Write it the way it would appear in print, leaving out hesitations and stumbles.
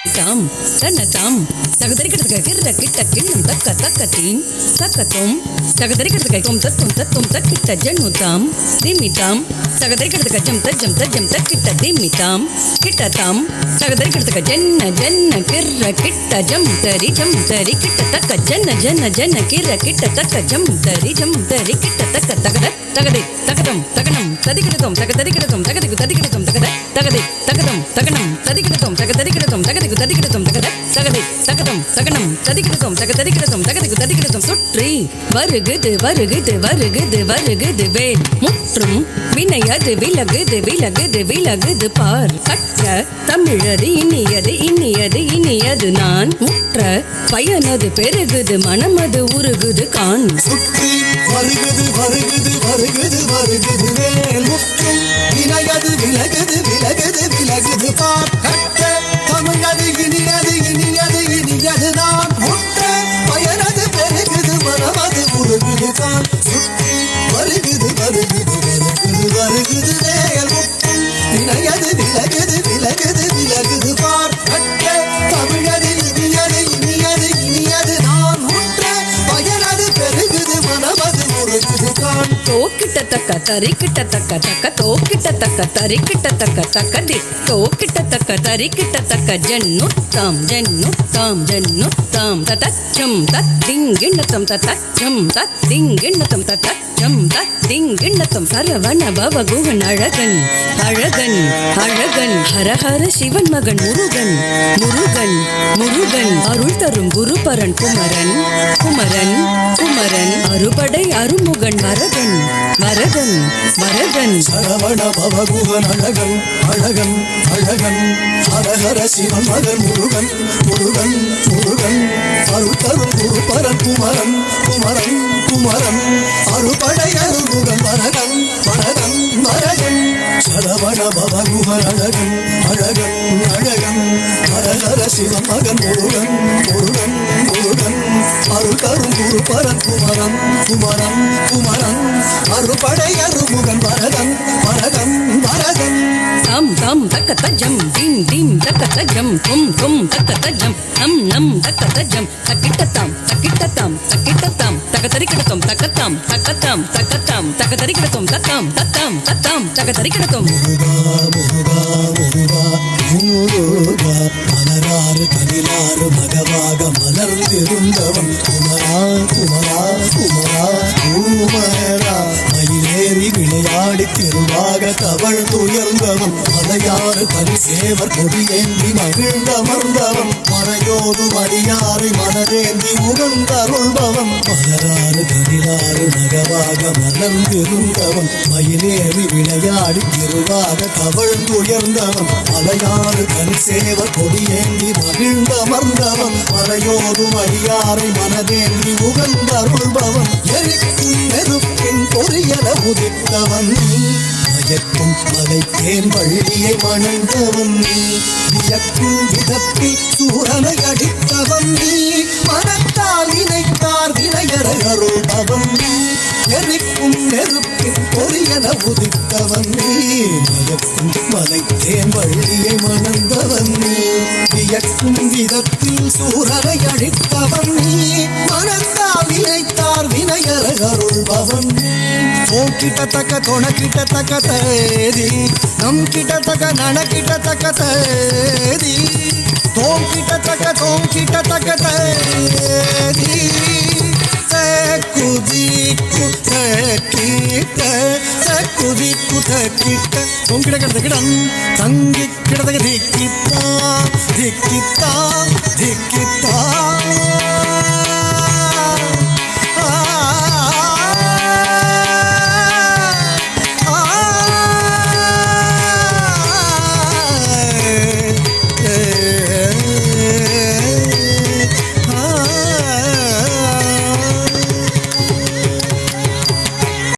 தாம் தன்னதாம் தகதரிக்கிறதுக்கு கிர்ர கிட்ட கிண்ணம் தக்க தக்கத்தீன் தக்கத்தும் தகதரிக்கிறதுக்கு தொம் தத்தும் தத்தும் தக்கிட்ட ஜன்னுதாம் திமிதாம் தகதரிக்கிறதுக்கு ஜம் தஜம் தஜம் தக்கிட்ட திமிதாம் கிட்டதாம் தகதரிக்கிறதுக்கு ஜன்ன ஜன்ன கிர்ர கிட்ட ஜம் தரி கிட்ட தக்க ஜன்ன ஜன்ன ஜன்ன கிர்ர கிட்ட தக்க ஜம் தரி கிட்ட தக்க தகத தகதை தகதம் தகனம் ததிகிடதம் தகதரிகிடதம் தகதிக்கு ததிகிடதம் தகத தகதை தகதம் தகனம் ததிகிடதம் தகதரிகிடதம் தகதிக்கு ததிகிடதம் தகத தகதை தகதம் தகனம் ததிகிடதம் தகதரிகிடதம் தகதிக்கு ததிகிடதம் சுற்றி வருகுது வருகுது வருகுது வருகுது வேல் முற்றும் வினையது விலகுது விலகுது விலகுது பார் கற்ற தமிழது இனியது இனியது இனியது நான் முற்ற பயனது பெருகுது மனமது உருகுது கான் சுற்றி வருகுது வருகுது வருகுது வருகுது வேல் முற்றும் வினையது விலகுது விலகுது விலகுது பார் கற்ற தமிழது இனியது இனியது இனியது நான் முற்ற பயனது பெருகுது மனமது உருகுது கான் சுற்றி வருகுது வருகுது வருகுது வருகுது வேல் முற்றும் வினையது விலகுது விலகுது விலகுது பார் கற்ற தமிழது இனியது இனியது இனியது நான் முற்ற பயனது பெருகுது மனமது உருகுது கான் தோக்கிட்ட தக்க தரிக்கிட்ட தக்க தக்க தோக்கிட்ட தக்க தரிக்கிட்ட தக்க தக்க தி தோக்கிட்ட தக்க தரிக்கிட்ட தக்க ஜன்னுத்தாம் ஜன்னுத்தாம் ஜன்னுத்தாம் ததச்சம் தத்திங்கிண்ணத்தம் ததச்சம் தத்திங்கிண்ணத்தம் ததச்சம் தத்திங்கிண்ணத்தம் சரவண பவ குகன் அழகன் அழகன் அழகன் ஹரஹர சிவன் மகன் முருகன் முருகன் முருகன் அருள் தரும் குருபரன் குமரன் குமரன் குமரன் அறுபடை அருமுகன் வரதன் வரதன் வரதன் சரவண பவகுகன் அழகன் அழகன் அழகன் ஹரஹர சிவன் மகன் முருகன் முருகன் முருகன் அருள் தரும் குருபரன் குமரன் குமரன் குமரன் அறுபடை அருமுகன் வரதன் வரதன் வரதன் சரவண பவகுகன் அழகன் அழகன் அழகன் ஹரஹர சிவன் மகன் முருகன் முருகன் முருகன் அருள் தரும் குருபரன் குமரன் குமரன் குமரன் அறுபடை அருமுகன் வரதன் வரதன் வரதன் தாம் தாம் தக்க தஜம் தீம் தீம் தக்க தஜம் தும் தும் தக்க தஜம் நம் நம் தக்க தஜம் தக்கிட்டத்தாம் தக்கிட்டத்தாம் தக்கிட்டத்தாம் தகதரிக்கிடத்தம் தக்கத்தாம் தக்கத்தாம் தக்கத்தாம் தகதரிக்கிடத்தம் தத்தாம் தத்தாம் தத்தாம் தகதரிக்கிடத்தம் முருகா முருகா முருகா மலராறு கனிலாறு மகவாக மலர்ந்திருந்தவன் குமரா குமரா குமரா குமரா மயிலேறி விளையாடி திருவாக தவழ்ந்துயர்ந்தவன் மலையாறு தனி சேவர் கொடியேந்தி மகிழ்ந்தமர்ந்தவன் மறையோடு மடியாறு மலரேந்தி உகந்தருள்பவன் மலராறு கனிலாறு மகவாக மலர்ந்திருந்தவன் மயிலேறி விளையாடி திருவாக தவழ்ந்துயர்ந்தவன் மலையாறு தனி சேவர் கொடியேந்தி மகிழ்ந்தமர்ந்தவன் மறையோடு மடியாரை மனதேந்தி உகந்தருள்பவன் எரிக்கும் நெருப்பின் பொறியல உதித்தவன் மயக்கும் மலைத்தேன் வள்ளியை மணந்தவன் நீ வியக்கும் விதப்பில் சூரனை அடித்தவன் நீ மனத்தால் இணைத்தார் வினையற அருள்பவன் நீ எரிக்கும் நெருப்பின் பொறியல உதித்தவன் நீ மயக்கும் மலைத்தேன் வள்ளியை மணந்தவன் நீ வியக்கும் விதத்தில் சூரனை அடித்தவன் நீ மனத்தால் இணைத்தார் வினையற அருள்பவன் நீ ஓங்கிட்ட தக்க தொணக்கிட்ட தக்க தேதி நம் கிட்ட தக்க நனக்கிட்ட தக்க தேதி தோங்கிட்ட தக்க தேதி குதி குதக்கிட்ட குதி குதக்கிட்ட தோங்கிட கிடந்த கிடம் தங்கி கிடந்த திக்கித்தா திக்கித்தா திக்